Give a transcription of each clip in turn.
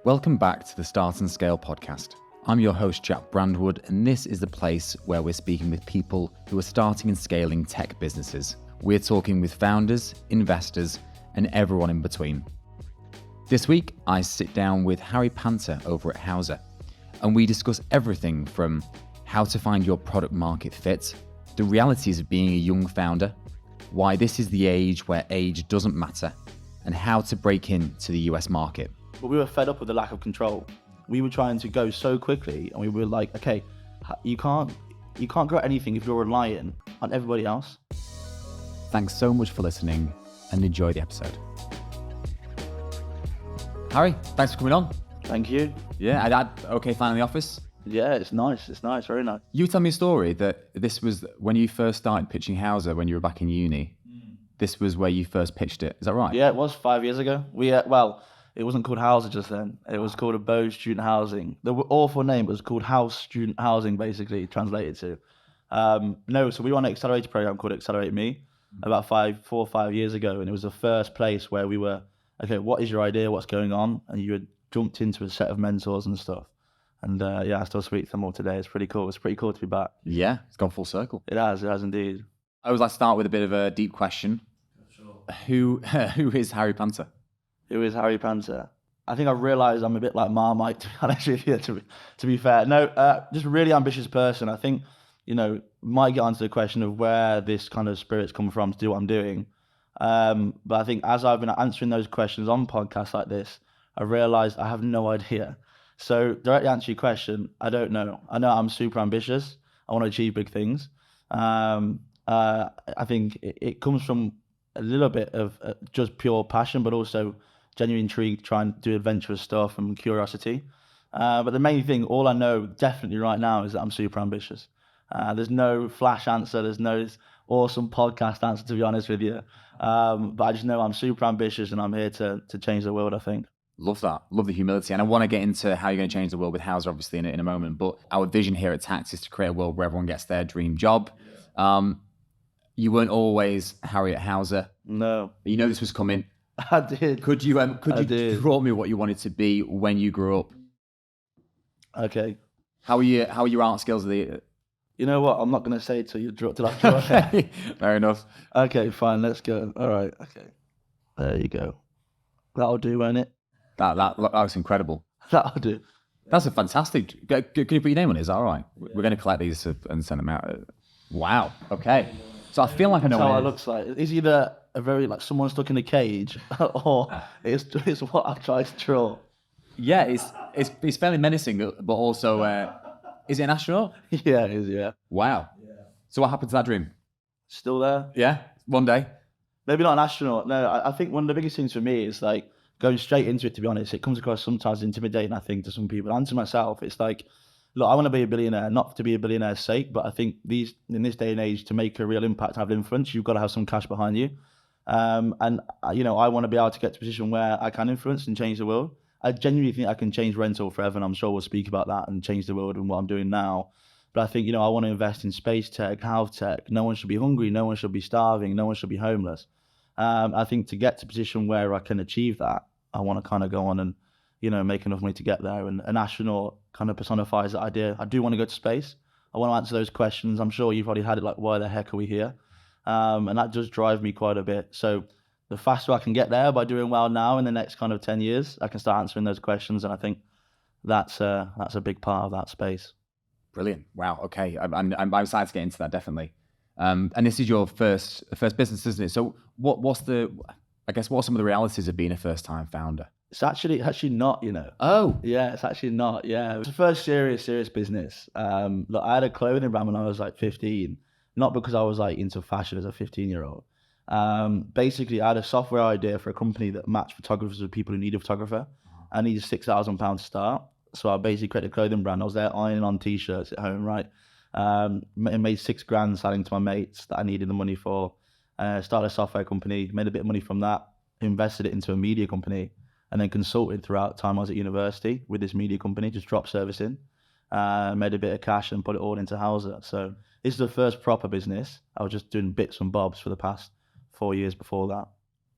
Welcome back to the Start and Scale podcast. I'm your host, Jack Brandwood, and this is the place where we're speaking with people who are starting and scaling tech businesses. We're talking with founders, investors, and everyone in between. This week, I sit down with Harry Panter over at Houser, and we discuss everything from how to find your product market fit, the realities of being a young founder, why this is the age where age doesn't matter, and how to break into the US market. But we were fed up with the lack of control. We were trying to go so quickly, and we were like, okay, you can't grow anything if you're relying on everybody else. Thanks so much for listening, and enjoy the episode. Harry, thanks for coming on. Thank you. Yeah, I had okay flying in the office. Yeah, it's nice, very nice. You tell me a story that this was when you first started pitching Houser when you were back in uni. This was where you first pitched it, is that right? Yeah, it was 5 years ago. It wasn't called Houser just then. It was called Abode Student Housing. The awful name was called House Student Housing, basically, translated to. So we were on an accelerator program called Accelerate Me about 4 or 5 years ago, and it was the first place where we were, okay, what is your idea, what's going on? And you had jumped into a set of mentors and stuff. And I still speak to them all today. It's pretty cool. It's pretty cool to be back. Yeah, it's gone full circle. It has indeed. I always like to start with a bit of a deep question. Sure. Who is Harry Panter? Who is Harry Panter? I think I've realised I'm a bit like Marmite, to be honest with you, to be fair. No, just a really ambitious person. I think, might get onto the question of where this kind of spirit's come from to do what I'm doing. But I think as I've been answering those questions on podcasts like this, I realised I have no idea. So directly answer your question, I don't know. I know I'm super ambitious. I want to achieve big things. I think it comes from a little bit of just pure passion, but also genuine intrigue, trying to do adventurous stuff and curiosity. But the main thing, all I know definitely right now is that I'm super ambitious. There's no flash answer. There's no awesome podcast answer, to be honest with you. But I just know I'm super ambitious and I'm here to change the world, I think. Love that. Love the humility. And I want to get into how you're going to change the world with Houser, obviously, in a moment. But our vision here at Tax is to create a world where everyone gets their dream job. You weren't always Harry at Houser. No. You know this was coming. I did. Could you draw me what you wanted to be when you grew up? Okay. How are your art skills? You know what? I'm not going to say it till I draw it. Fair enough. Okay, fine. Let's go. All right. Okay. There you go. That'll do, won't it? That was incredible. That'll do. That's a fantastic. Can you put your name on it? Is that all right? Yeah. We're going to collect these and send them out. Wow. Okay. So I feel like I know what it looks like. It's either a very someone stuck in a cage, or it's what I've tried to draw. Yeah, it's fairly menacing, but also, is it an astronaut? Yeah, it is. Yeah. Wow. Yeah. So what happened to that dream? Still there. Yeah. One day. Maybe not an astronaut. No, I think one of the biggest things for me is going straight into it. To be honest, it comes across sometimes intimidating, I think, to some people and to myself. It's like, look, I want to be a billionaire, not to be a billionaire's sake, but I think in this day and age, to make a real impact, have influence, you've got to have some cash behind you. I want to be able to get to a position where I can influence and change the world. I genuinely think I can change rental forever, and I'm sure we'll speak about that and change the world and what I'm doing now. But I think, I want to invest in space tech, health tech. No one should be hungry. No one should be starving. No one should be homeless. I think to get to a position where I can achieve that, I want to kind of go on and, make enough money to get there. And an astronaut kind of personifies that idea. I do want to go to space. I want to answer those questions. I'm sure you've already had it, why the heck are we here? And that does drive me quite a bit. So the faster I can get there by doing well now in the next kind of 10 years, I can start answering those questions. And I think that's a big part of that space. Brilliant. Wow. Okay. I'm excited to get into that, definitely. And this is your first business, isn't it? So what are some of the realities of being a first-time founder? It's actually not, Oh. Yeah, it's actually not. Yeah, it was the first serious business. Look, I had a clothing brand when I was 15, not because I was into fashion as a 15-year-old. Basically, I had a software idea for a company that matched photographers with people who need a photographer. I needed £6,000 to start. So I basically created a clothing brand. I was there ironing on t-shirts at home, right? Made $6,000 selling to my mates that I needed the money for. Started a software company, made a bit of money from that, invested it into a media company, and then consulted throughout the time I was at university with this media company, just drop servicing. Made a bit of cash and put it all into Houser. So this is the first proper business. I was just doing bits and bobs for the past 4 years before that.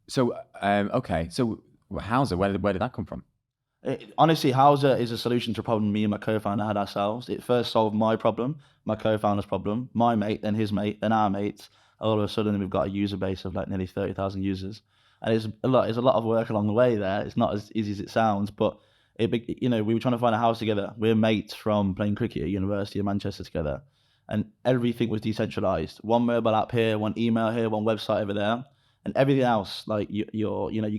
So, okay. So Houser, where did that come from? Honestly, Hauser is a solution to a problem me and my co-founder had ourselves. It first solved my problem, my co-founder's problem, my mate, then his mate, then our mates. All of a sudden, we've got a user base of like nearly 30,000 users, and it's a lot. There's a lot of work along the way there. It's not as easy as it sounds, but we were trying to find a house together. We're mates from playing cricket at University of Manchester together, and everything was decentralized. One mobile app here, one email here, one website over there, and everything else like you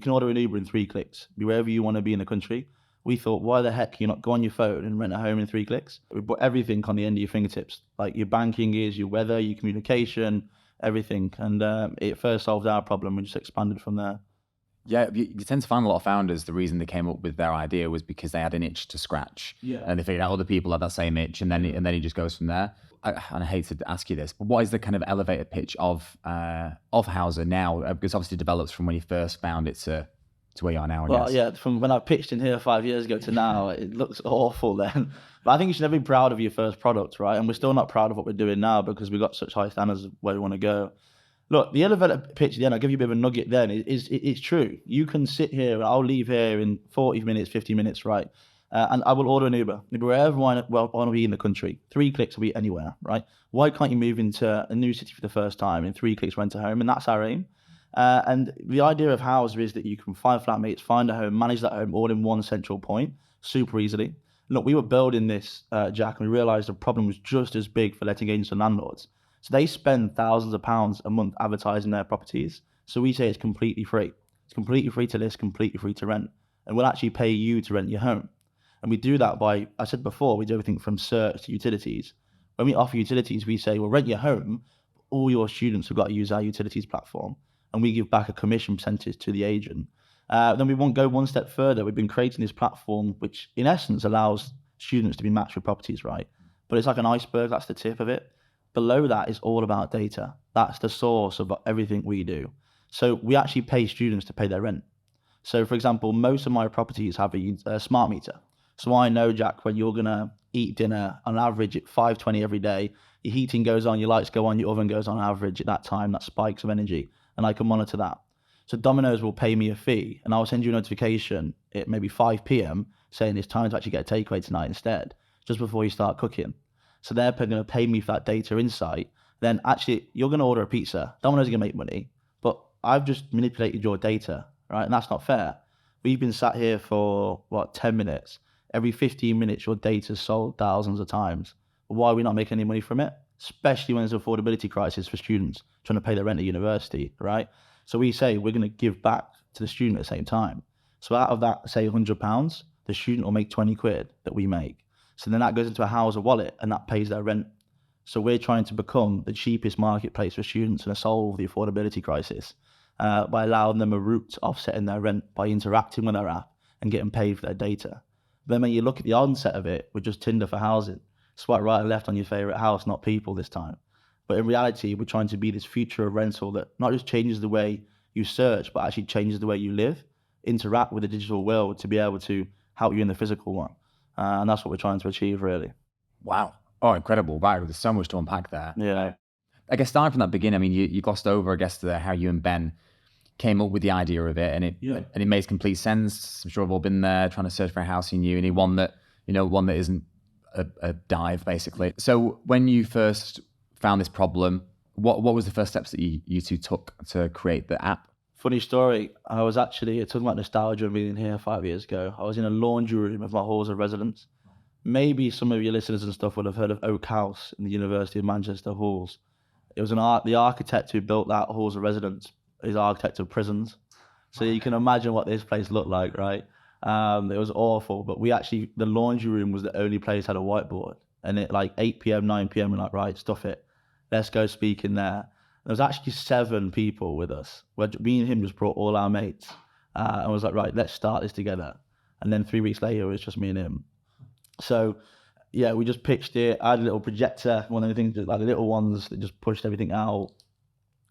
can order an Uber in 3 clicks, be wherever you want to be in the country. We thought, why the heck can you not go on your phone and rent a home in 3 clicks? We put everything on the end of your fingertips, like your banking is, your weather, your communication, everything. And it first solved our problem. We just expanded from there. Yeah, you tend to find a lot of founders, the reason they came up with their idea was because they had an itch to scratch. Yeah. And they figured out other people had that same itch, and then it just goes from there. And I hate to ask you this, but what is the kind of elevator pitch of Hauser now? Because obviously it develops from when you first found it to where you are now, I Well, guess. yeah, from when I pitched in here 5 years ago to now, it looks awful then. But I think you should never be proud of your first product, right? And we're still not proud of what we're doing now because we've got such high standards of where we want to go. Look, the elevator pitch then, I'll give you a bit of a nugget then, it's true. You can sit here, and I'll leave here in 40 minutes, 50 minutes, right? And I will order an Uber wherever I want to be in the country. 3 clicks will be anywhere, right? Why can't you move into a new city for the first time in 3 clicks, rent a home? And that's our aim. And the idea of Hauser is that you can find flatmates, find a home, manage that home all in one central point, super easily. Look, we were building this, Jack, and we realized the problem was just as big for letting agents and landlords. So they spend thousands of pounds a month advertising their properties. So we say it's completely free. It's completely free to list, completely free to rent. And we'll actually pay you to rent your home. And we do that by, I said before, we do everything from search to utilities. When we offer utilities, we say, well, rent your home. All your students have got to use our utilities platform. And we give back a commission percentage to the agent. Then we won't go one step further. We've been creating this platform, which in essence allows students to be matched with properties, right? But it's like an iceberg, that's the tip of it. Below that is all about data. That's the source of everything we do. So we actually pay students to pay their rent. So for example, most of my properties have a smart meter. So I know, Jack, when you're going to eat dinner on average at 5:20 every day, your heating goes on, your lights go on, your oven goes on average at that time, that spikes of energy. And I can monitor that. So Domino's will pay me a fee and I'll send you a notification at maybe 5 p.m. saying it's time to actually get a takeaway tonight instead, just before you start cooking. So they're going to pay me for that data insight. Then actually, you're going to order a pizza. Domino's are going to make money, but I've just manipulated your data, right? And that's not fair. We've been sat here for, 10 minutes. Every 15 minutes, your data's sold thousands of times. But why are we not making any money from it? Especially when there's an affordability crisis for students trying to pay their rent at university, right? So we say we're going to give back to the student at the same time. So out of that, say £100, the student will make 20 quid that we make. So then that goes into a Hauser wallet and that pays their rent. So we're trying to become the cheapest marketplace for students and to solve the affordability crisis by allowing them a route to offsetting their rent by interacting with our app and getting paid for their data. Then when you look at the onset of it, we're just Tinder for housing. Swipe right and left on your favorite house, not people this time. But in reality, we're trying to be this future of rental that not just changes the way you search, but actually changes the way you live, interact with the digital world to be able to help you in the physical one. And that's what we're trying to achieve, really. Wow. Oh, incredible. Wow, there's so much to unpack there. Yeah. I guess starting from that beginning, I mean, you glossed over, I guess, how you and Ben came up with the idea of it, and it makes complete sense. I'm sure we've all been there trying to search for a house in uni, one that isn't a dive, basically. So when you first found this problem, what was the first steps that you two took to create the app? Funny story. I was actually, talking about nostalgia and being here 5 years ago, I was in a laundry room of my halls of residence. Maybe some of your listeners and stuff would have heard of Oak House in the University of Manchester halls. It was the architect who built that halls of residence is architect of prisons. So you can imagine what this place looked like, right? It was awful, but the laundry room was the only place that had a whiteboard. And at like 8 p.m., 9 p.m., we're like, right, stuff it. Let's go speak in there. There was actually 7 people with us. Me and him just brought all our mates. And was like, right, let's start this together. And then 3 weeks later, it was just me and him. So, yeah, we just pitched it. I had a little projector, one of the things, like the little ones that just pushed everything out.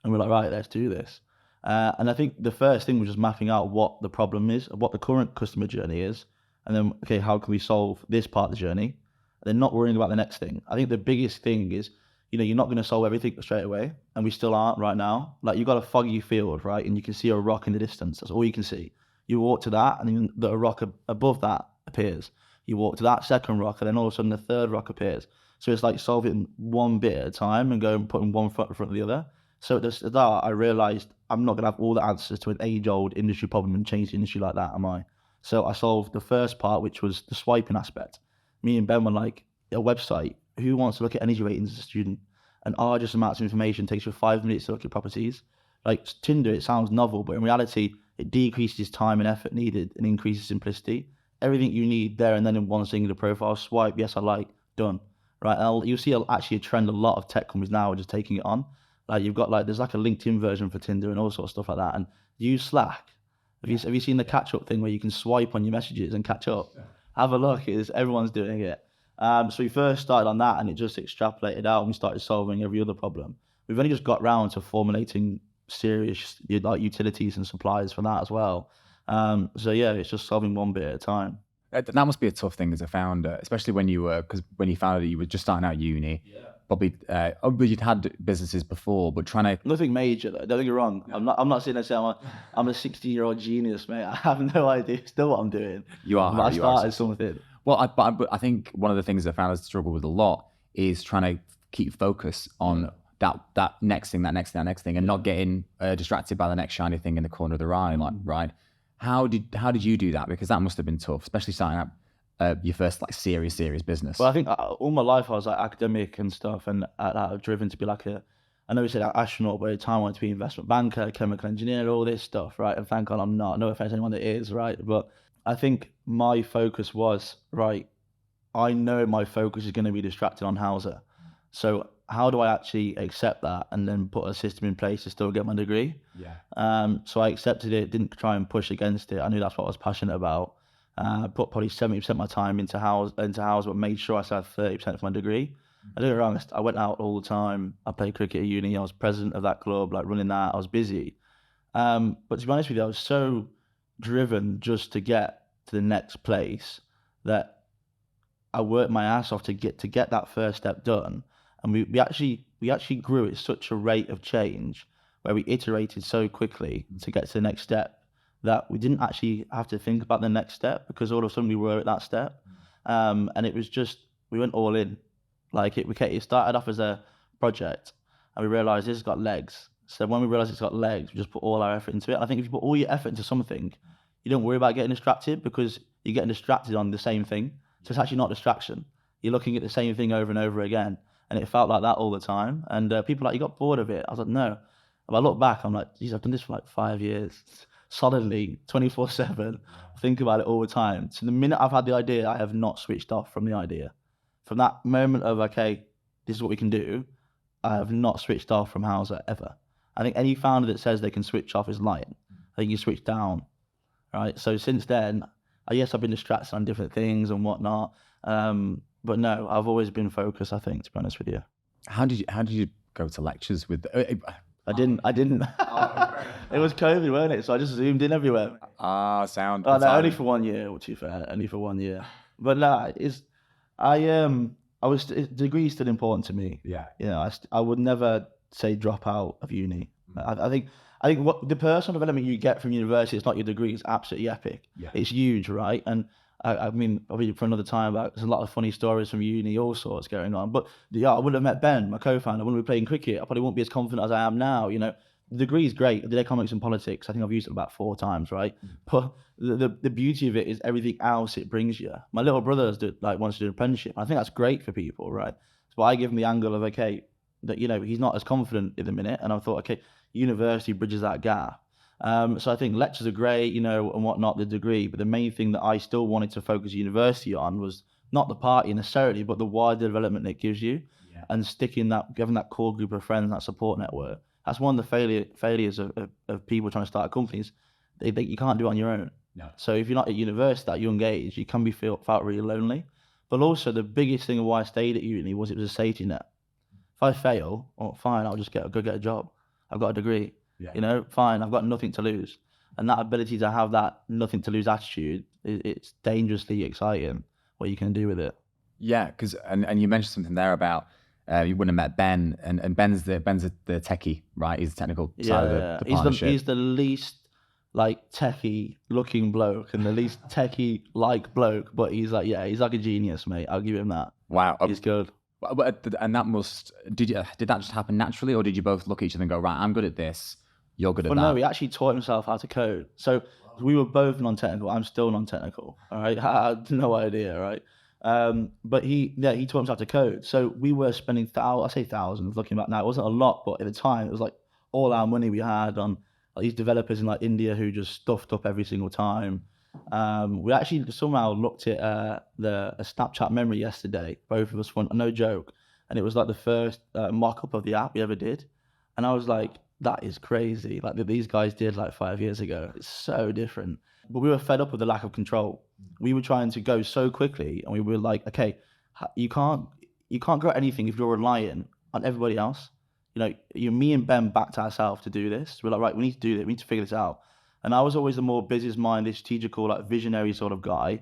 And we're like, right, let's do this. And I think the first thing was just mapping out what the problem is, what the current customer journey is. And then, okay, how can we solve this part of the journey? And then not worrying about the next thing. I think the biggest thing is, you're not going to solve everything straight away. And we still aren't right now. Like, you've got a foggy field, right? And you can see a rock in the distance. That's all you can see. You walk to that, and then a rock above that appears. You walk to that second rock, and then all of a sudden the third rock appears. So it's like solving one bit at a time and going putting one foot in front of the other. So at the start, I realized I'm not going to have all the answers to an age-old industry problem and change the industry like that, am I? So I solved the first part, which was the swiping aspect. Me and Ben were like, a website, who wants to look at energy ratings as a student? And just amounts of information takes you 5 minutes to look at properties. Like Tinder, it sounds novel, but in reality, it decreases time and effort needed and increases simplicity. Everything you need there and then in one singular profile, swipe, yes, I like, done. Right, and you'll see actually a trend, a lot of tech companies now are just taking it on. Like you've got there's like a LinkedIn version for Tinder and all sorts of stuff like that. And use Slack. Have you seen the catch up thing where you can swipe on your messages and catch up? Yeah. Have a look, everyone's doing it. So we first started on that and it just extrapolated out and we started solving every other problem. We've only just got round to formulating serious like utilities and suppliers for that as well. So yeah, it's just solving one bit at a time. That must be a tough thing as a founder, especially when you founded it, you were just starting out uni. Yeah. Probably, you'd had businesses before, but trying to... Nothing major though, don't get me wrong. No. I'm not sitting there saying I'm a 16-year-old genius, mate. I have no idea still what I'm doing. You are. But I started something. Well, I think one of the things that founders struggle with a lot is trying to keep focus on that next thing, and not getting distracted by the next shiny thing in the corner of the eye, right? How did you do that? Because that must have been tough, especially starting out your first serious business. Well, I think all my life I was academic and stuff, and I've driven to be I know you said astronaut, but at the time I wanted to be investment banker, chemical engineer, all this stuff, right? And thank God I'm not. No offense to anyone that is, right? But I think my focus was, right, I know my focus is going to be distracted on Hauser. So how do I actually accept that and then put a system in place to still get my degree? Yeah. So I accepted it, didn't try and push against it. I knew that's what I was passionate about. Put probably 70% of my time into Hauser, but made sure I still had 30% for my degree. I don't get me wrong, I went out all the time. I played cricket at uni. I was president of that club, running that. I was busy. But to be honest with you, I was so driven just to get to the next place that I worked my ass off to get that first step done. And we actually grew at such a rate of change where we iterated so quickly to get to the next step that we didn't actually have to think about the next step because all of a sudden we were at that step. And it was just, we went all in. It started off as a project and we realized this has got legs. So when we realized it's got legs, we just put all our effort into it. I think if you put all your effort into something, you don't worry about getting distracted because you're getting distracted on the same thing. So it's actually not distraction. You're looking at the same thing over and over again. And it felt like that all the time. And people you got bored of it. I was like, no. If I look back, I'm like, geez, I've done this for 5 years. Solidly, 24/7. Think about it all the time. So the minute I've had the idea, I have not switched off from the idea. From that moment of, okay, this is what we can do, I have not switched off from Hauser ever. I think any founder that says they can switch off is lying. I think you switch down, right? So since then, yes, I've been distracted on different things and whatnot. But no, I've always been focused, I think, to be honest with you. How did you go to lectures with... I didn't. It was COVID, weren't it? So I just zoomed in everywhere. Sound. Oh, no, only for 1 year, to be fair. Only for 1 year. But no, degree is still important to me. Yeah. You know, I would never say drop out of uni. I think what the personal development you get from university, it's not your degree, it's absolutely epic. Yeah. It's huge, right? And I mean, probably for another time, there's a lot of funny stories from uni, all sorts going on. But yeah, I wouldn't have met Ben, my co-founder. I wouldn't be playing cricket. I probably wouldn't be as confident as I am now. You know, the degree is great. I did economics and politics. I think I've used it about 4 times, right? But the beauty of it is everything else it brings you. My little brother wants to do an apprenticeship. I think that's great for people, right? So I give him the angle of, okay, that, you know, he's not as confident in the minute. And I thought, okay, university bridges that gap. So I think lectures are great, you know, and whatnot, the degree, but the main thing that I still wanted to focus university on was not the party necessarily, but the wider development it gives you, and having that core group of friends, that support network. That's one of the failures of people trying to start companies. They you can't do it on your own. No. So if you're not at university at a young age, you can felt really lonely. But also the biggest thing of why I stayed at uni was it was a safety net. If I fail, fine, I'll just go get a job. I've got a degree. Yeah. You know, fine, I've got nothing to lose. And that ability to have that nothing to lose attitude, it's dangerously exciting what you can do with it. Yeah, because and you mentioned something there about you wouldn't have met Ben, and Ben's the techie, right? He's the technical side of the partnership. He's the least like techie looking bloke and the least techie like bloke, but he's like a genius, mate. I'll give him that. Wow. He's good. And that did that just happen naturally, or did you both look at each other and go, right, I'm good at this, you're good at Well, that? no, he actually taught himself how to code. So we were both non-technical. I'm still non-technical. All right, I had no idea, right? But he taught himself to code. So we were spending thousands. Looking back now, it wasn't a lot, but at the time, it was like all our money we had on like, these developers in like India who just stuffed up every single time. We actually somehow looked at a Snapchat memory yesterday. Both of us went, no joke, and it was like the first mock-up of the app we ever did, and I was like, that is crazy. Like that these guys did like 5 years ago. It's so different. But we were fed up with the lack of control. We were trying to go so quickly, and we were like, okay, you can't grow anything if you're relying on everybody else. You know, me and Ben backed ourselves to do this. We're like, right, we need to do this. We need to figure this out. And I was always the more business-minded, strategical, like visionary sort of guy.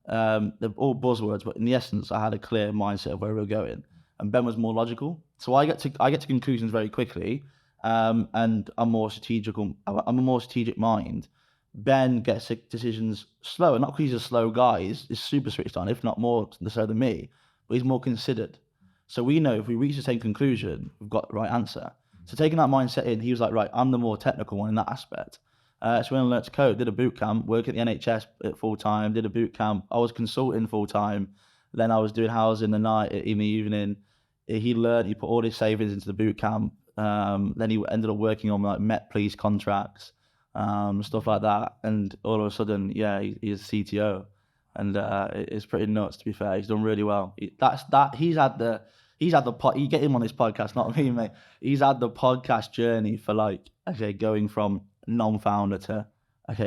They're all buzzwords, but in the essence, I had a clear mindset of where we were going. And Ben was more logical. So I get to conclusions very quickly. And I'm more strategical. I'm a more strategic mind. Ben gets decisions slower, not because he's a slow guy. He's super switched on, if not more so than me. But he's more considered. So we know if we reach the same conclusion, we've got the right answer. So taking that mindset in, he was like, right, I'm the more technical one in that aspect. So when I learned to code, did a boot camp, work at the NHS at full time, did a boot camp. I was consulting full time. Then I was doing housing the night in the evening. He put all his savings into the boot camp. Then he ended up working on like Met Police contracts, stuff like that. And all of a sudden, he's CTO, and it's pretty nuts. To be fair, he's done really well. You get him on this podcast, not me, mate. He's had the podcast journey for going from non-founder to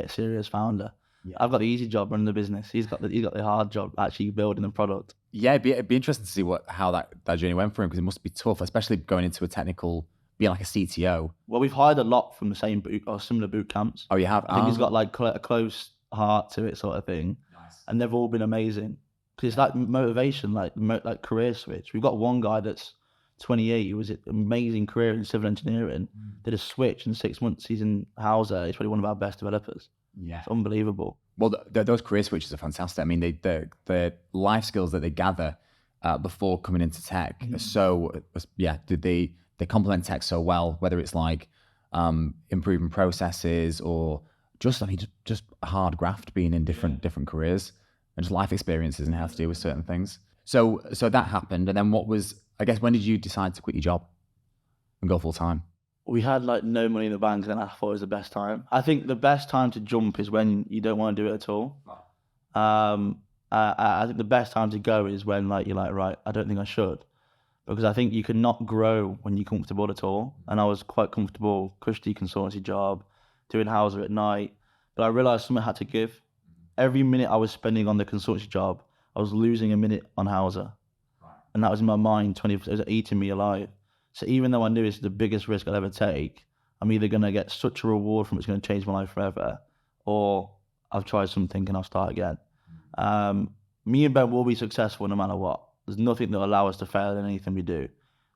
serious founder. Yeah. I've got the easy job running the business. He's got the hard job actually building the product. Yeah, it'd be interesting to see how that journey went for him, because it must be tough, especially going into a technical, being like a CTO. Well, we've hired a lot from the same or similar boot camps. Oh, you have? I think he's got like a close heart to it, sort of thing. Nice. And they've all been amazing because it's like motivation, like career switch. We've got one guy that's 28. He was an amazing career in civil engineering. Did a switch in 6 months. He's in Hauser. He's probably one of our best developers. Yeah, it's unbelievable. Well, those career switches are fantastic. I mean, the life skills that they gather before coming into tech are so, they complement tech so well, whether it's like improving processes or just hard graft, being in different careers and just life experiences and how to deal with certain things. So that happened. And then when did you decide to quit your job and go full time? We had like no money in the bank, and I thought it was the best time. I think the best time to jump is when you don't want to do it at all. I think the best time to go is when you're like, right, I don't think I should, because I think you can not grow when you're comfortable at all. And I was quite comfortable, cushy consultancy job, doing Hauser at night, but I realized something had to give. Every minute I was spending on the consultancy job, I was losing a minute on Hauser, and that was in my mind. It was eating me alive. So even though I knew it's the biggest risk I'll ever take, I'm either going to get such a reward from it's going to change my life forever, or I've tried something and I'll start again. Me and Ben will be successful no matter what. There's nothing that will allow us to fail in anything we do.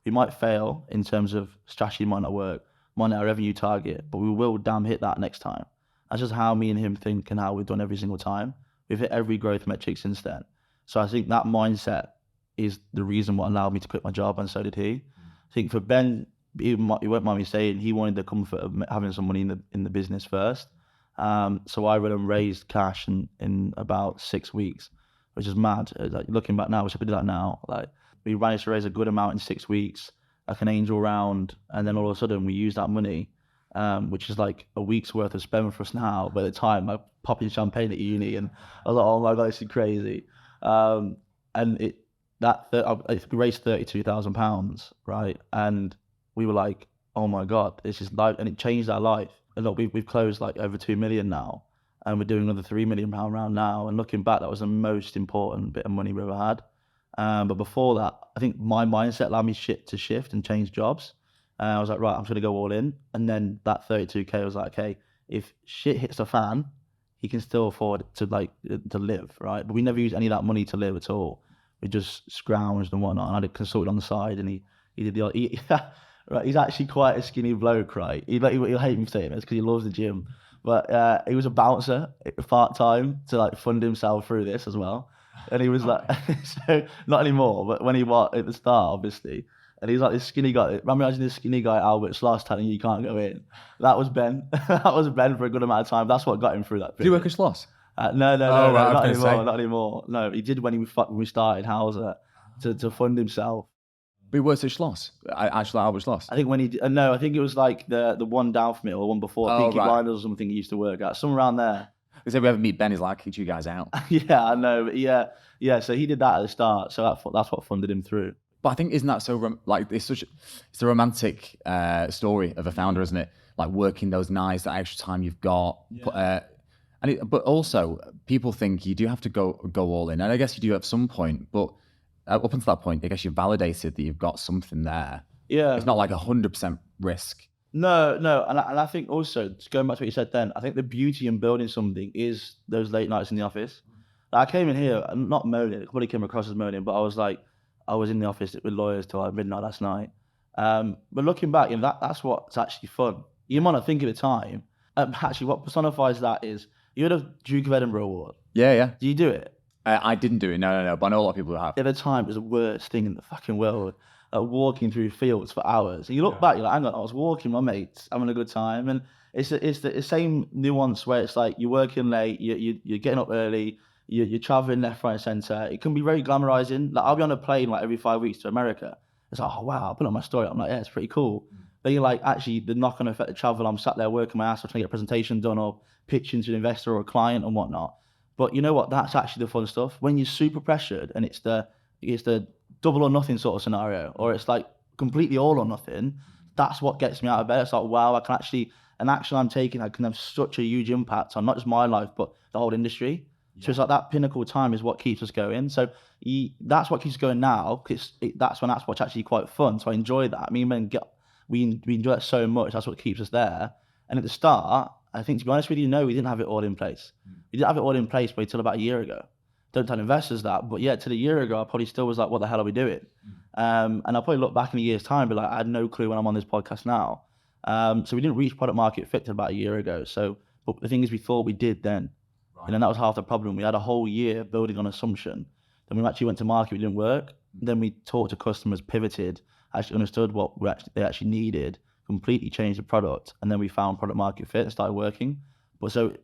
We might fail in terms of strategy might not work, might not have a revenue target, but we will damn hit that next time. That's just how me and him think and how we've done every single time. We've hit every growth metric since then. So I think that mindset is the reason what allowed me to quit my job, and so did he. I think for Ben, he won't mind me saying, he wanted the comfort of having some money in the business first. So I really raised cash in about 6 weeks, which is mad. Like, looking back now, I wish I could do that now. Like, we managed to raise a good amount in 6 weeks, like an angel round, and then all of a sudden we used that money, which is like a week's worth of spend for us now. By the time I'm popping champagne at uni, and I was like, oh my God, this is crazy. And I raised £32,000, right? And we were like, oh my God, this is life, and it changed our life. And look, we've closed like over 2 million now, and we're doing another £3 million round now. And looking back, that was the most important bit of money we ever had. But before that, I think my mindset allowed me to shift and change jobs. I was like, right, I'm just gonna go all in. And then that 32K, I was like, okay, if shit hits the fan, he can still afford to live, right? But we never used any of that money to live at all. We just scrounged and whatnot. And I did consult on the side, and he did right. He's actually quite a skinny bloke, right? He'll hate me saying this because he loves the gym, But he was a bouncer part-time to like fund himself through this as well. And he was like, so not anymore, but when he was at the start, obviously. And he's like this skinny guy. Imagine this skinny guy, Albert Schloss, telling you can't go in. That was Ben. That was Ben for a good amount of time. That's what got him through that period. Did you work at Schloss? No, Oh, right, not anymore. Not anymore. No, he did when we started Hauser to fund himself. But he works at Schloss, actually Albert Schloss. I think when he did, no, I think it was like the one down from it or one before, Oh, Peaky right. Blinders or something he used to work at, somewhere around there. Because if we ever meet Ben, he's like, kick you guys out. Yeah, I know. But yeah. So he did that at the start. So that's what funded him through. But I think isn't that so it's a romantic story of a founder, isn't it? Like working those nights, that extra time you've got. Yeah. But also people think you do have to go all in, and I guess you do at some point. But up until that point, I guess you've validated that you've got something there. Yeah. It's not like 100% risk. No, and I think also, going back to what you said then, I think the beauty in building something is those late nights in the office. Like, I came in here, I'm not moaning, it probably came across as moaning, but I was in the office with lawyers till like midnight last night. But looking back, that's what's actually fun. You might not think at the time. Actually, what personifies that is, you heard of Duke of Edinburgh Award? Yeah. Do you do it? I didn't do it, no, but I know a lot of people who have. At the time, it was the worst thing in the fucking world. Walking through fields for hours. And you look back, you're like, hang on, I was walking with my mates, having a good time. And it's the same nuance where it's like you're working late, you're getting up early, you're traveling left, right, and center. It can be very glamorizing. Like, I'll be on a plane like every 5 weeks to America. It's like, oh wow, I'll put on my story. I'm like, yeah, it's pretty cool. Then you're like, actually, the knock-on effect of travel, I'm sat there working my ass off trying to get a presentation done or pitching to an investor or a client and whatnot. But you know what? That's actually the fun stuff. When you're super pressured and it's the double or nothing sort of scenario, or it's like completely all or nothing, that's what gets me out of bed. It's like, wow, I can actually, an action I'm taking, I can have such a huge impact on not just my life, but the whole industry. So it's like that pinnacle time is what keeps us going. So that's what keeps us going now, because that's what's actually quite fun. So I enjoy that. Me and Ben we enjoy it so much. That's what keeps us there. And at the start, I think, to be honest with you, no, we didn't have it all in place. We didn't have it all in place until about a year ago. Don't tell investors that, but yeah, till a year ago, I probably still was like, what the hell are we doing? And I'll probably look back in a year's time and be like, I had no clue when I'm on this podcast now. So we didn't reach product market fit till about a year ago. So, but the thing is, we thought we did then. Right. And then that was half the problem. We had a whole year building on assumption. Then we actually went to market, it didn't work. Then we talked to customers, pivoted, actually understood what they actually needed, completely changed the product. And then we found product market fit and started working. But so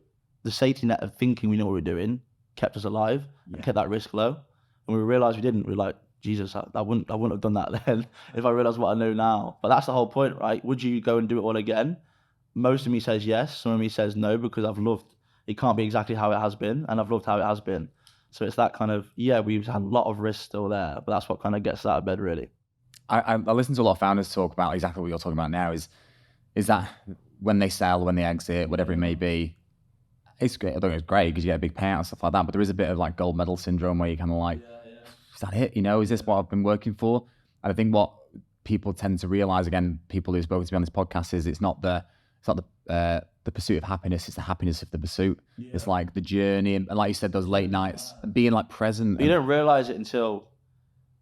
the safety net of thinking we know what we're doing kept us alive and kept that risk low. And we realized we didn't. We were like, Jesus, I wouldn't have done that then if I realized what I know now. But that's the whole point, right? Would you go and do it all again? Most of me says yes. Some of me says no, because I've loved, it can't be exactly how it has been, and I've loved how it has been. So it's that kind of, we've had a lot of risk still there, but that's what kind of gets us out of bed, really. I listen to a lot of founders talk about exactly what you're talking about now, is that when they sell, when they exit, whatever it may be, it's great. I think it's great because you get a big payout and stuff like that, but there is a bit of like gold medal syndrome where you kind of like, is that it? Is this what I've been working for? And I think what people tend to realize, again, people who've spoken to me on this podcast, is it's not the pursuit of happiness, it's the happiness of the pursuit. It's like the journey, and like you said, those late nights, being like present. You don't realize it until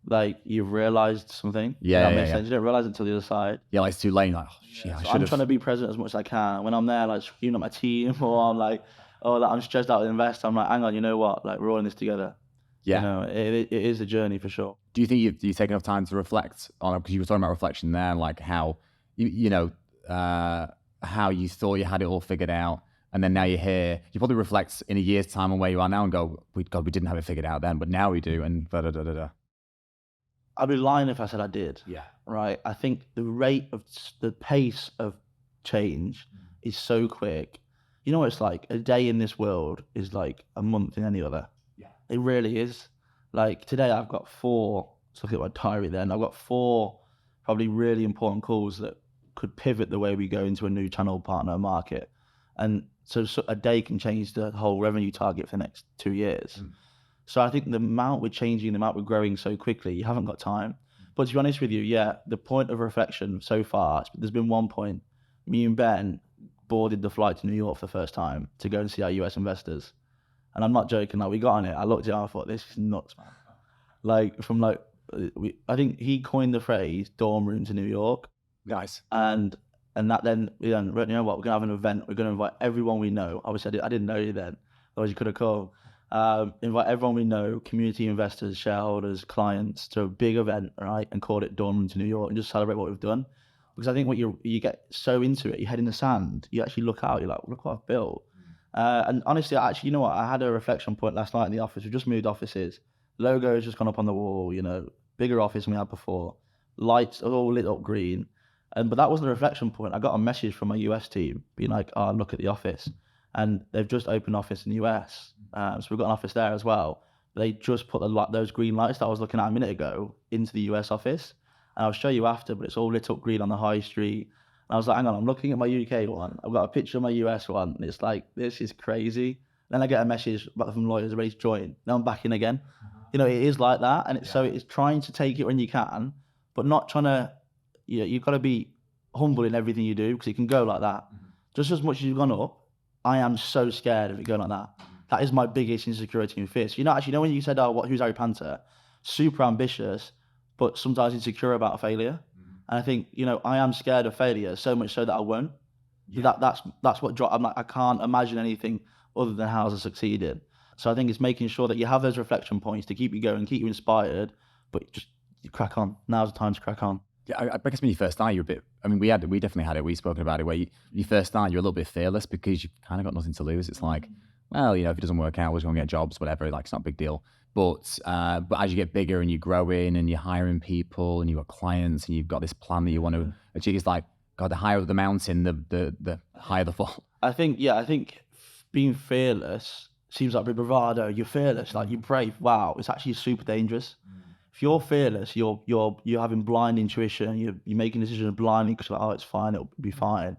like you've realized something. That makes sense. You don't realize it until the other side. Yeah, like it's too late. Like, oh, shit, so I'm trying to be present as much as I can. When I'm there, like screaming at my team, or I'm like, I'm stressed out with investor. I'm like, hang on, you know what? Like, we're all in this together. Yeah. It is a journey for sure. Do you think you take enough time to reflect on it? Because you were talking about reflection there, like how how you thought you had it all figured out, and then now you're here. You probably reflect in a year's time on where you are now and go, God, we didn't have it figured out then, but now we do, and da da da da da. I'd be lying if I said I did. Yeah. Right. I think the pace of change is so quick. You know what it's like? A day in this world is like a month in any other. Yeah. It really is. Like today I've got 4, let's look at my diary then, I've got 4 probably really important calls that could pivot the way we go into a new channel partner market. And so a day can change the whole revenue target for the next 2 years. So I think the amount we're changing, the amount we're growing so quickly, you haven't got time. But to be honest with you, the point of reflection so far, there's been one point. Me and Ben boarded the flight to New York for the first time to go and see our US investors. And I'm not joking, like we got on it, I looked at it, I thought, this is nuts, man. I think he coined the phrase dorm room to New York. Nice. And And that then, you know what, we're going to have an event. We're going to invite everyone we know. Obviously, I didn't know you then. Otherwise, you could have come. Invite everyone we know, community investors, shareholders, clients, to a big event, right? And call it Dorm to New York and just celebrate what we've done. Because I think what you get so into it, you head in the sand, you actually look out, you're like, look what I've built. And honestly, actually, you know what? I had a reflection point last night in the office. We just moved offices. Logo has just gone up on the wall, you know, bigger office than we had before. Lights are all lit up green. But that wasn't a reflection point. I got a message from my US team being like, oh, look at the office. And they've just opened office in the US. So we've got an office there as well. They just put those green lights that I was looking at a minute ago into the US office. And I'll show you after, but it's all lit up green on the high street. And I was like, hang on, I'm looking at my UK one. I've got a picture of my US one. And it's like, this is crazy. Then I get a message from lawyers ready to join. Now I'm back in again. You know, it is like that. And so it's trying to take it when you can, but not trying to, you've got to be humble in everything you do because it can go like that. Just as much as you've gone up, I am so scared of it going like that. That is my biggest insecurity and fear. So, actually, when you said, who's Harry Panther? Super ambitious, but sometimes insecure about failure. And I think, I am scared of failure so much so that I won't. Yeah. That's what I'm like, I can't imagine anything other than how I succeeded. So I think it's making sure that you have those reflection points to keep you going, keep you inspired, but just you crack on. Now's the time to crack on. Yeah, I guess when you first started, you're a bit, we definitely had it, we've spoken about it, where you first started, you're a little bit fearless because you've kind of got nothing to lose. It's like, well, if it doesn't work out, we're just going to get jobs, whatever, like it's not a big deal. But as you get bigger and you grow in and you're hiring people and you've got clients and you've got this plan that you want to achieve, it's like, God, the higher the mountain, the higher the fall. I think being fearless seems like a bit bravado. You're fearless, like you're brave. Wow, it's actually super dangerous. If you're fearless, you're having blind intuition. You're making decisions blindly because like, it's fine, it'll be fine.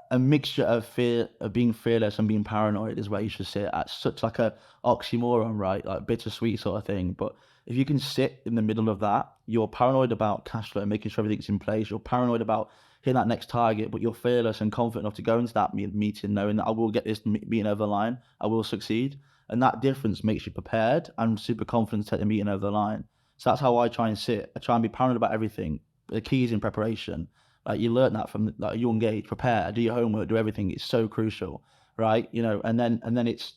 A mixture of fear, of being fearless and being paranoid is where you should sit at. Such like a oxymoron, right? Like bittersweet sort of thing. But if you can sit in the middle of that, you're paranoid about cash flow, making sure everything's in place. You're paranoid about hitting that next target, but you're fearless and confident enough to go into that meeting knowing that I will get this meeting over the line. I will succeed. And that difference makes you prepared and super confident to take the meeting over the line. So that's how I try and sit. I try and be paranoid about everything. The key is in preparation. Like you learn that from like a young age. Prepare, do your homework, do everything. It's so crucial, right? And then it's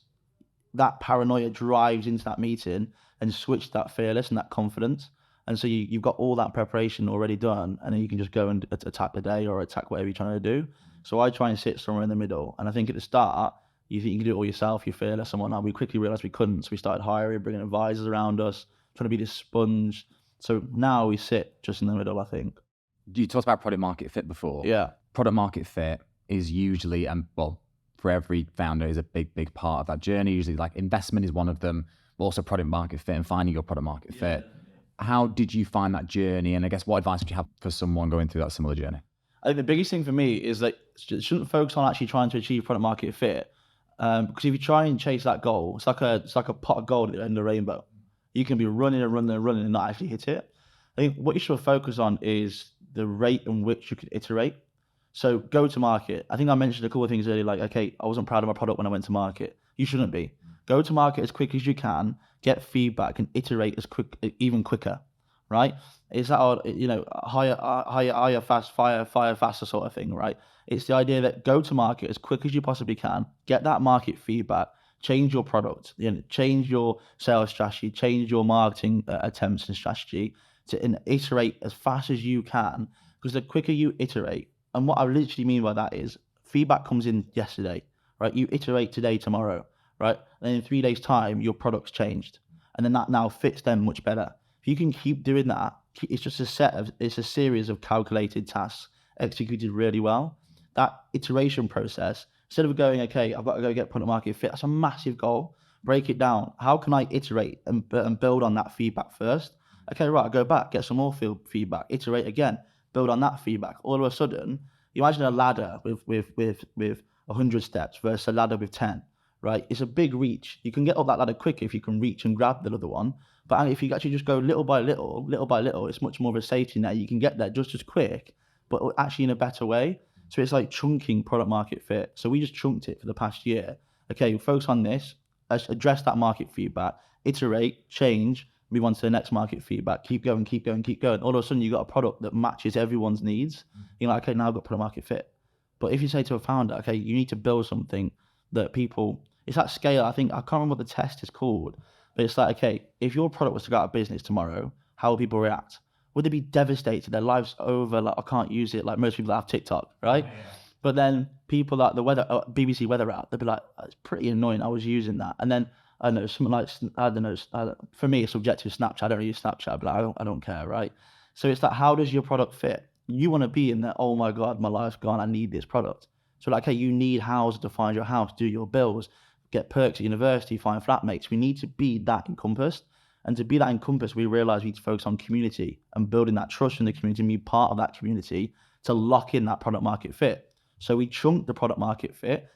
that paranoia drives into that meeting and switch that fearless and that confidence. And so you've got all that preparation already done, and then you can just go and attack the day or attack whatever you're trying to do. So I try and sit somewhere in the middle. And I think at the start, you think you can do it all yourself, you're fearless and whatnot. We quickly realized we couldn't, so we started hiring, bringing advisors around us, trying to be this sponge. So now we sit just in the middle, I think. You talked about product market fit before. Yeah. Product market fit is usually, for every founder, is a big part of that journey. Usually like investment is one of them, but also product market fit and finding your product market fit. How did you find that journey? And I guess what advice would you have for someone going through that similar journey? I think the biggest thing for me is that you shouldn't focus on actually trying to achieve product market fit. Because if you try and chase that goal, it's like a pot of gold at the end of the rainbow. You can be running and not actually hit it. I think what you should focus on is the rate in which you can iterate. So go to market. I think I mentioned a couple of things earlier, like, okay, I wasn't proud of my product when I went to market. You shouldn't be. Go to market as quick as you can, get feedback and iterate even quicker, right? It's that, higher, fast, fire, faster sort of thing, right? It's the idea that go to market as quick as you possibly can, get that market feedback, change your product, change your sales strategy, change your marketing attempts and strategy to iterate as fast as you can, because the quicker you iterate, and what I literally mean by that is feedback comes in yesterday, right? You iterate today, tomorrow, right? And in 3 days' time, your product's changed. And then that now fits them much better. If you can keep doing that, it's just it's a series of calculated tasks executed really well. That iteration process, instead of going, okay, I've got to go get product market fit, that's a massive goal. Break it down. How can I iterate and build on that feedback first? Okay, right, I go back, get some more feedback, iterate again, build on that feedback. All of a sudden, you imagine a ladder with 100 steps versus a ladder with 10, right? It's a big reach. You can get up that ladder quicker if you can reach and grab the other one. But if you actually just go little by little, it's much more of a safety net. You can get there just as quick, but actually in a better way. So it's like chunking product market fit. So we just chunked it for the past year. Okay, we'll focus on this, address that market feedback, iterate, change, move on to the next market feedback, keep going. All of a sudden, you got a product that matches everyone's needs. You're like, okay, now I've got product market fit. But if you say to a founder, okay, you need to build something that people, it's at scale. I can't remember what the test is called, but it's like, okay, if your product was to go out of business tomorrow, how will people react? Would they be devastated? Their life's over. Like, I can't use it. Like most people that have TikTok, right? Yeah. But then people like the weather, BBC weather app, they'll be like, it's pretty annoying. I was using that. And then I don't know, something like, I don't know, for me, it's subjective Snapchat. I don't use Snapchat, but I don't care, right? So it's like, how does your product fit? You want to be in there, oh my God, my life's gone, I need this product. So like, hey, you need houses to find your house, do your bills, get perks at university, find flatmates. We need to be that encompassed. And to be that encompassed, we realize we need to focus on community and building that trust in the community and be part of that community to lock in that product market fit. So we chunked the product market fit,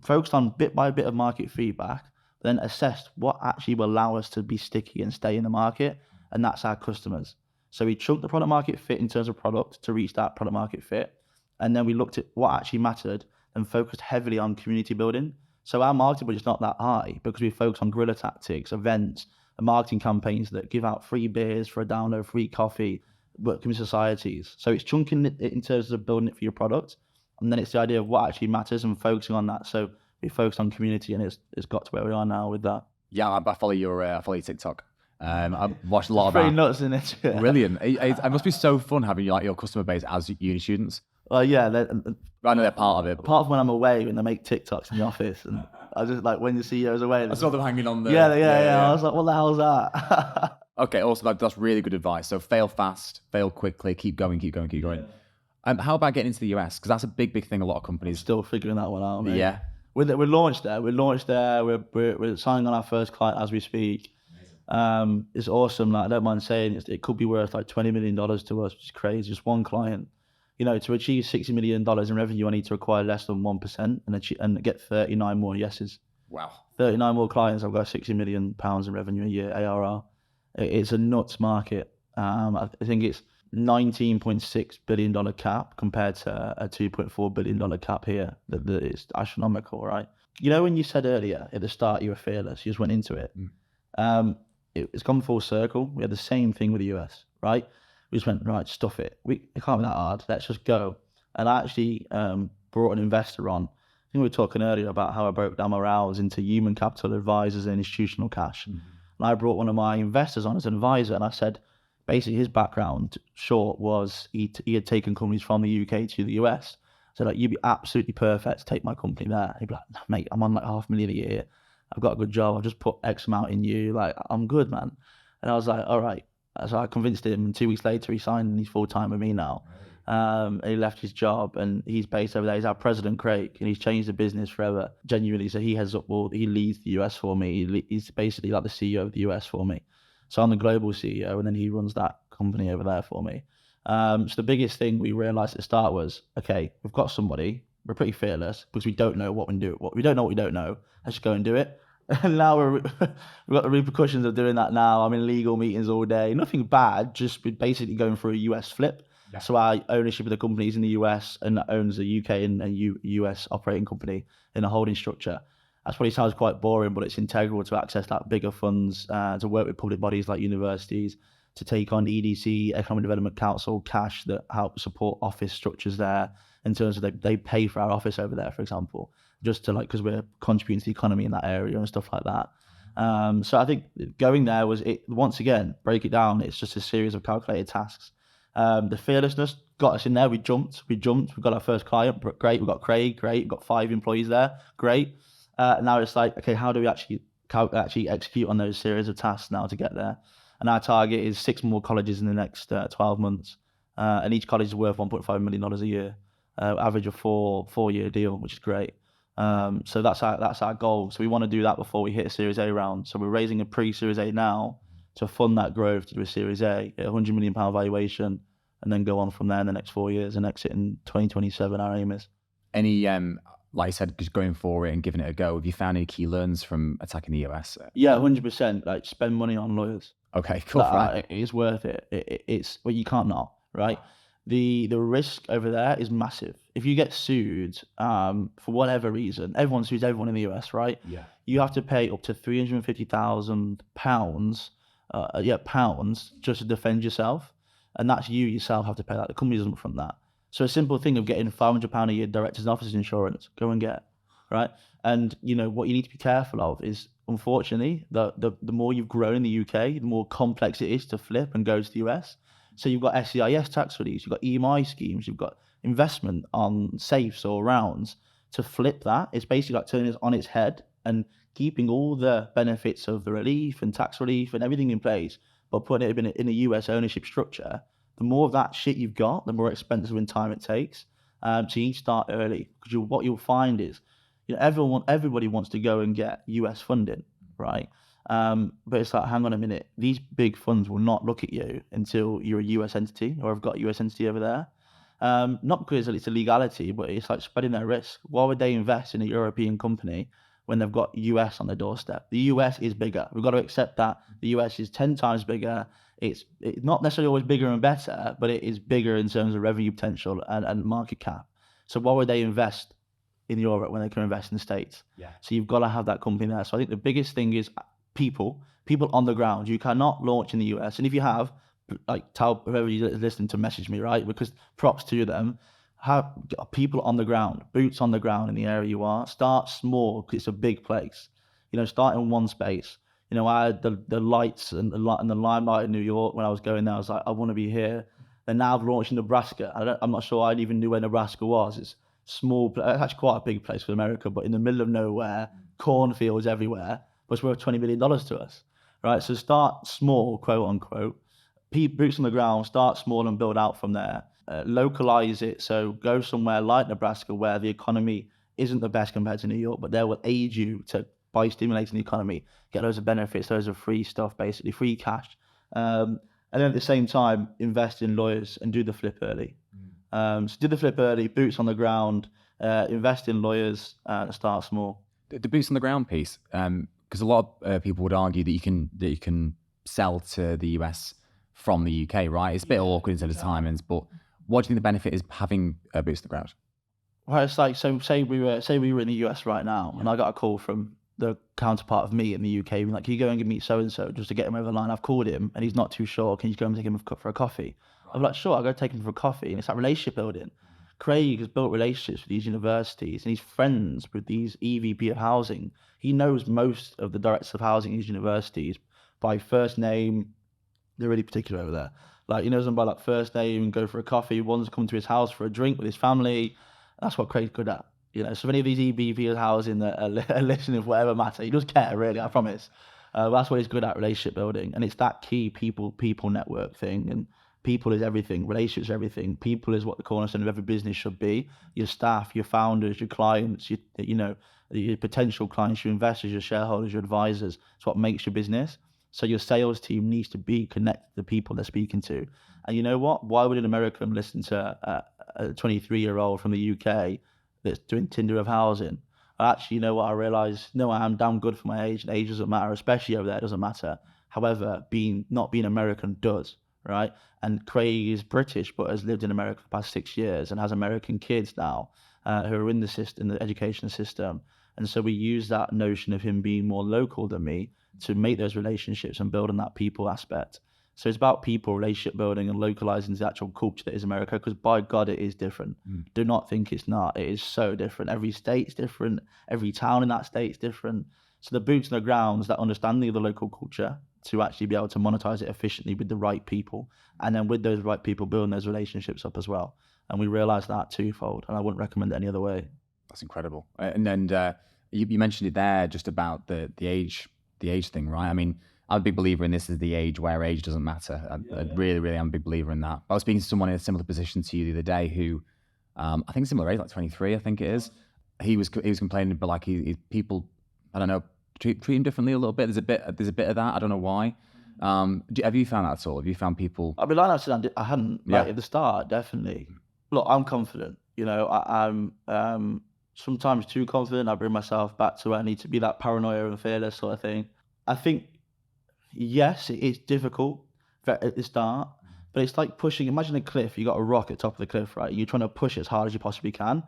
focused on bit by bit of market feedback, then assessed what actually will allow us to be sticky and stay in the market. And that's our customers. So we chunked the product market fit in terms of product to reach that product market fit. And then we looked at what actually mattered and focused heavily on community building. So our marketing budget's not that high because we focus on guerrilla tactics, events, and marketing campaigns that give out free beers for a download, free coffee, work community societies. So it's chunking it in terms of building it for your product. And then it's the idea of what actually matters and focusing on that. So we focused on community, and it's got to where we are now with that. Yeah, I follow your TikTok. I've watched a lot of that. Pretty nuts, isn't it? Brilliant. It must be so fun having like your customer base as uni students. Well, yeah. I know they're part of it. Apart from when I'm away, when they make TikToks in the office, and I just like when the CEO's away. I saw them hanging on the. Yeah. I was like, what the hell is that? Okay, awesome. That's really good advice. So fail fast, fail quickly, keep going. Yeah. How about getting into the US? Because that's a big thing. A lot of companies still figuring that one out. Mate. Yeah. We're launched there. We're signing on our first client as we speak. It's awesome. Like, I don't mind saying it could be worth like $20 million to us, which is crazy. Just one client. You know, to achieve $60 million in revenue, I need to acquire less than 1% and get 39 more yeses. Wow. 39 more clients. I've got £60 million in revenue a year, ARR. It's a nuts market. I think it's $19.6 billion cap compared to a $2.4 billion cap here. That is astronomical, right? You know, when you said earlier at the start you were fearless, you just went into it. It's gone full circle. We had the same thing with the US, right? We just went, right, stuff it. It can't be that hard. Let's just go. And I actually brought an investor on. I think we were talking earlier about how I broke down my routes into human capital advisors and institutional cash. Mm-hmm. And I brought one of my investors on as an advisor, and I said, basically his background, short, was he had taken companies from the UK to the US. So like, you'd be absolutely perfect to take my company there. He'd be like, mate, I'm on like $500,000 a year. I've got a good job. I've just put X amount in you. Like, I'm good, man. And I was like, all right. So I convinced him, and 2 weeks later he signed and he's full-time with me now. He left his job and he's based over there. He's our president, Craig, and he's changed the business forever, genuinely. So he leads the US for me. He's basically like the CEO of the US for me. So I'm the global CEO, and then he runs that company over there for me. So the biggest thing we realized at the start was, okay, we've got somebody, we're pretty fearless because we don't know what we do. We don't know what we don't know. Let's just go and do it. And now we've got the repercussions of doing that now. I'm in legal meetings all day. Nothing bad, just basically going through a US flip. Yeah. So our ownership of the company is in the US, and that owns a UK and a US operating company in a holding structure. That probably sounds quite boring, but it's integral to access that bigger funds, to work with public bodies like universities, to take on EDC, Economic Development Council, cash that help support office structures there in terms of they pay for our office over there, for example, just to because we're contributing to the economy in that area and stuff like that. So I think going there was, once again, break it down, it's just a series of calculated tasks. The fearlessness got us in there. We jumped. We got our first client. Great. We got Craig. Great. We've got 5 employees there. Great. Now it's like, okay, how do we actually execute on those series of tasks now to get there? And our target is 6 more colleges in the next 12 months. And each college is worth $1.5 million a year, average of 4-year deal, which is great. So that's our goal. So we want to do that before we hit a Series A round. So we're raising a pre-Series A now to fund that growth to do a Series A, a £100 million valuation, and then go on from there in the next 4 years and exit in 2027. Our aim is. Any, like you said, just going for it and giving it a go. Have you found any key learns from attacking the US? Yeah, 100%. Like, spend money on lawyers. Okay, cool. Right. It's worth it. It's well, you can't not, right? The risk over there is massive. If you get sued for whatever reason, everyone sues everyone in the US, right? Yeah. You have to pay up to £350,000 pounds just to defend yourself, and that's you yourself have to pay that. The company doesn't fund that. So a simple thing of getting £500 a year directors and officers insurance, go and get, right? And what you need to be careful of is, unfortunately, the more you've grown in the UK, the more complex it is to flip and go to the US. So you've got SEIS tax reliefs, you've got EMI schemes, you've got investment on safes or rounds. To flip that, it's basically like turning it on its head and keeping all the benefits of the relief and tax relief and everything in place, but putting it in a US ownership structure. The more of that shit you've got, the more expensive in time it takes. So you need to start early, because what you'll find is, everybody wants to go and get US funding, right? But it's like, hang on a minute, these big funds will not look at you until you're a US entity or have got a US entity over there. Not because it's a legality, but it's like spreading their risk. Why would they invest in a European company when they've got US on their doorstep? The US is bigger. We've got to accept that. The US is 10 times bigger. It's not necessarily always bigger and better, but it is bigger in terms of revenue potential and market cap. So why would they invest in Europe when they can invest in the States? Yeah. So you've got to have that company there. So I think the biggest thing is people on the ground. You cannot launch in the US. And if you have, like, tell whoever you listen to message me, right? Because props to them. Have people on the ground, boots on the ground in the area you are. Start small, because it's a big place. Start in one space. I had the lights and the limelight in New York when I was going there. I was like, I want to be here. Then now I've launched in Nebraska. I'm not sure I even knew where Nebraska was. It's small, it's actually quite a big place for America, but in the middle of nowhere, cornfields everywhere, but it's worth $20 million to us, right? So start small, quote unquote. Boots on the ground, start small and build out from there. Localize it, so go somewhere like Nebraska where the economy isn't the best compared to New York, but they will aid you by stimulating the economy, get loads of benefits, loads of free stuff, basically free cash, and then at the same time invest in lawyers and do the flip early. So do the flip early, boots on the ground, invest in lawyers, start small. The boots on the ground piece, because a lot of people would argue that you can sell to the US from the UK, right? It's a bit awkward in terms of timings, but what do you think the benefit is having boots on the ground? Well, it's like, so say we were in the US right now, and I got a call from the counterpart of me in the UK, being like, can you go and meet so-and-so just to get him over the line? I've called him and he's not too sure. Can you go and take him for a coffee? I'm like, sure, I'll go take him for a coffee. And it's like relationship building. Craig has built relationships with these universities and he's friends with these EVP of housing. He knows most of the directors of housing in these universities by first name. They're really particular over there. Like, he knows them by like first name and go for a coffee. One's come to his house for a drink with his family. That's what Craig's good at. So many of these EBV of housing that are listening, whatever matter, he doesn't care really, I promise. That's what he's good at, relationship building. And it's that key people network thing. And people is everything. Relationships are everything. People is what the cornerstone of every business should be. Your staff, your founders, your clients, your potential clients, your investors, your shareholders, your advisors. It's what makes your business. So your sales team needs to be connected to the people they're speaking to. And you know what? Why would an American listen to a 23-year-old from the UK that's doing Tinder of housing? Actually, you know what? I realised, no, I am damn good for my age, and age doesn't matter, especially over there, it doesn't matter. However, not being American does, right? And Craig is British, but has lived in America for the past 6 years and has American kids now who are in the system, the education system. And so we use that notion of him being more local than me to make those relationships and build on that people aspect. So it's about people, relationship building, and localizing the actual culture that is America, because by God, it is different. Do not think it's not. It is so different. Every state's different. Every town in that state's different. So the boots on the ground is that understanding of the local culture to actually be able to monetize it efficiently with the right people. And then with those right people, building those relationships up as well. And we realized that twofold, and I wouldn't recommend it any other way. That's incredible. And then you mentioned it there just about the age thing, right? I mean, I'm a big believer in this is the age where age doesn't matter. I really, really am a big believer in that. But I was speaking to someone in a similar position to you the other day who, I think similar age, like 23, I think it is. He was complaining, but like people, I don't know, treat him differently a little bit. There's a bit of that. I don't know why. Have you found that at all? Have you found people? I mean, like I said, I hadn't. Like, at the start, definitely. Look, I'm confident. I'm sometimes too confident. I bring myself back to where I need to be, that paranoia and fearless sort of thing. I think, yes, it is difficult at the start, but it's like pushing. Imagine a cliff. You got a rock at the top of the cliff, right? You're trying to push it as hard as you possibly can.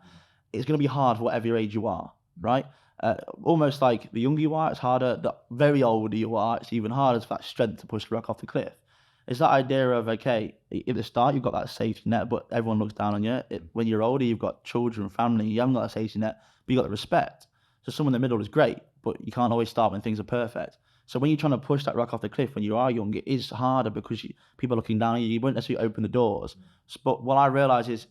It's going to be hard for whatever age you are, right? almost like the younger you are, it's harder. The very older you are, it's even harder for that strength to push the rock off the cliff. It's that idea of, okay, at the start, you've got that safety net, but everyone looks down on you. When you're older, you've got children, family, you haven't got that safety net, but you've got the respect. So someone in the middle is great, but you can't always start when things are perfect. So when you're trying to push that rock off the cliff when you are young, it is harder because people are looking down on you. You won't necessarily open the doors. But what I realize is,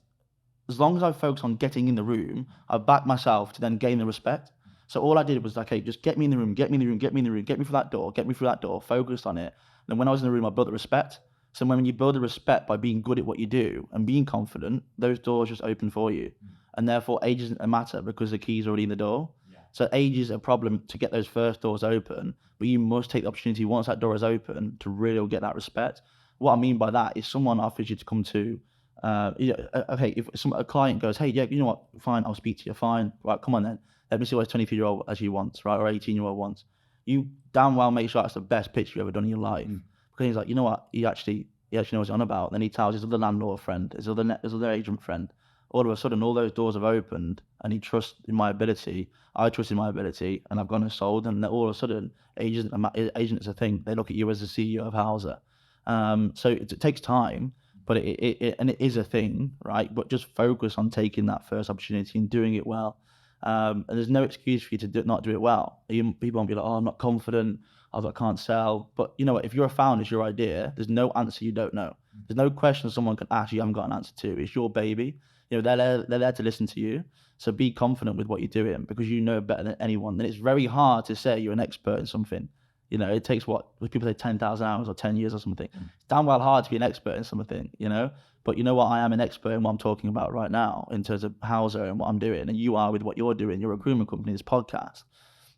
as long as I focus on getting in the room, I back myself to then gain the respect. So all I did was, okay, just get me in the room, get me through that door, focused on it. And when I was in the room, I built the respect. So when you build the respect by being good at what you do and being confident, those doors just open for you. And therefore, age isn't a matter because the key's already in the door. Yeah. So age is a problem to get those first doors open, but you must take the opportunity once that door is open to really get that respect. What I mean by that is someone offers you to come to, okay, if a client goes, hey, yeah, you know what, fine, I'll speak to you, fine. Right, come on then. Let me see what a 23-year-old actually wants, right, or 18-year-old wants. You damn well make sure that's the best pitch you've ever done in your life. Because he's like, you know what, he actually knows what he's on about. Then he tells his other landlord friend, his other agent friend. All of a sudden, all those doors have opened, and he trusts in my ability. I trust in my ability, and I've gone and sold. And all of a sudden, agent is a thing. They look at you as the CEO of Hauser. So it takes time, but it is a thing, right? But just focus on taking that first opportunity and doing it well. And there's no excuse for you to not do it well. People won't be like, oh, I'm not confident, I can't sell. But you know what, if you're a founder, it's your idea. There's no answer you don't know. There's no question someone can ask you haven't got an answer to. It's your baby. You know, they're there to listen to you. So be confident with what you're doing because you know better than anyone. And it's very hard to say you're an expert in something. You know, it takes people say 10,000 hours or 10 years or something. It's damn well hard to be an expert in something, you know. But you know what, I am an expert in what I'm talking about right now in terms of Hauser and what I'm doing. And you are with what you're doing, your recruitment company, this podcast.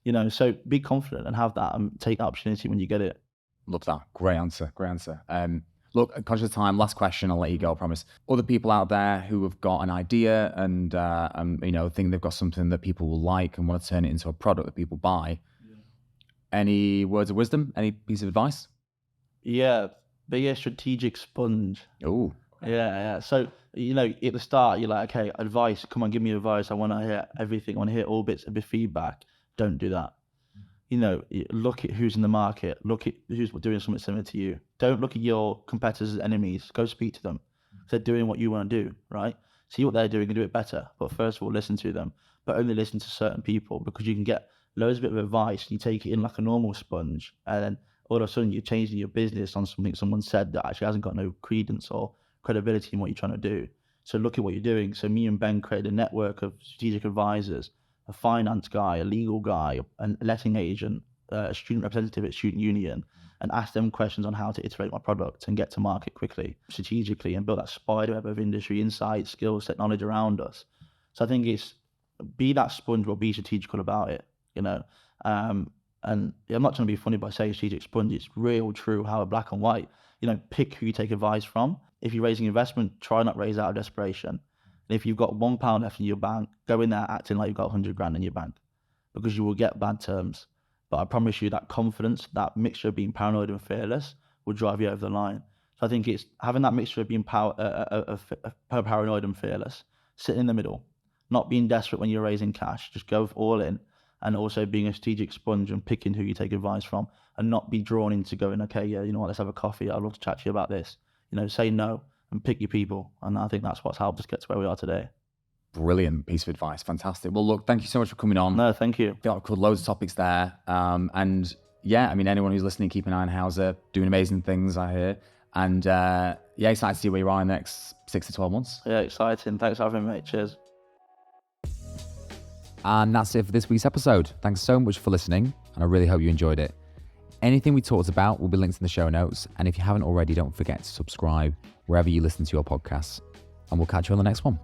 You know, so be confident and have that and take that opportunity when you get it. Love that. Great answer. Look, conscious of time, last question, I'll let you go, I promise. Other people out there who have got an idea and you know, think they've got something that people will like and want to turn it into a product that people buy. Yeah. Any words of wisdom? Any piece of advice? Yeah, be a strategic sponge. Oh. Yeah. So, you know, at the start, you're like, okay, advice, come on, give me advice. I want to hear everything. I want to hear all bits of feedback. Don't do that. You know, look at who's in the market. Look at who's doing something similar to you. Don't look at your competitors as enemies. Go speak to them. They're doing what you want to do, right? See what they're doing and do it better. But first of all, listen to them. But only listen to certain people because you can get loads of bit of advice and you take it in like a normal sponge. And then all of a sudden you're changing your business on something someone said that actually hasn't got no credence or credibility in what you're trying to do. So look at what you're doing. So me and Ben created a network of strategic advisors, a finance guy, a legal guy, a letting agent, a student representative at Student Union, and ask them questions on how to iterate my product and get to market quickly, strategically, and build that spider web of industry insights, skills, technology around us. So I think it's be that sponge or be strategical about it, you know. And I'm not trying to be funny by saying strategic sponge. It's real, true, how black and white. You know, pick who you take advice from. If you're raising investment, try not raise out of desperation. And if you've got £1 left in your bank, go in there acting like you've got 100 grand in your bank because you will get bad terms. But I promise you that confidence, that mixture of being paranoid and fearless will drive you over the line. So I think it's having that mixture of being paranoid and fearless, sitting in the middle, not being desperate when you're raising cash, just go all in, and also being a strategic sponge and picking who you take advice from and not be drawn into going, okay, yeah, you know what, let's have a coffee. I'd love to chat to you about this. You know, say no and pick your people. And I think that's what's helped us get to where we are today. Brilliant piece of advice. Fantastic. Well, look, thank you so much for coming on. No, thank you. I feel like I've covered loads of topics there. And yeah, I mean, anyone who's listening, keep an eye on Hauser, doing amazing things, I hear. And yeah, excited to see where you are in the next 6 to 12 months. Yeah, exciting. Thanks for having me, mate. Cheers. And that's it for this week's episode. Thanks so much for listening, and I really hope you enjoyed it. Anything we talked about will be linked in the show notes. And if you haven't already, don't forget to subscribe wherever you listen to your podcasts. And we'll catch you on the next one.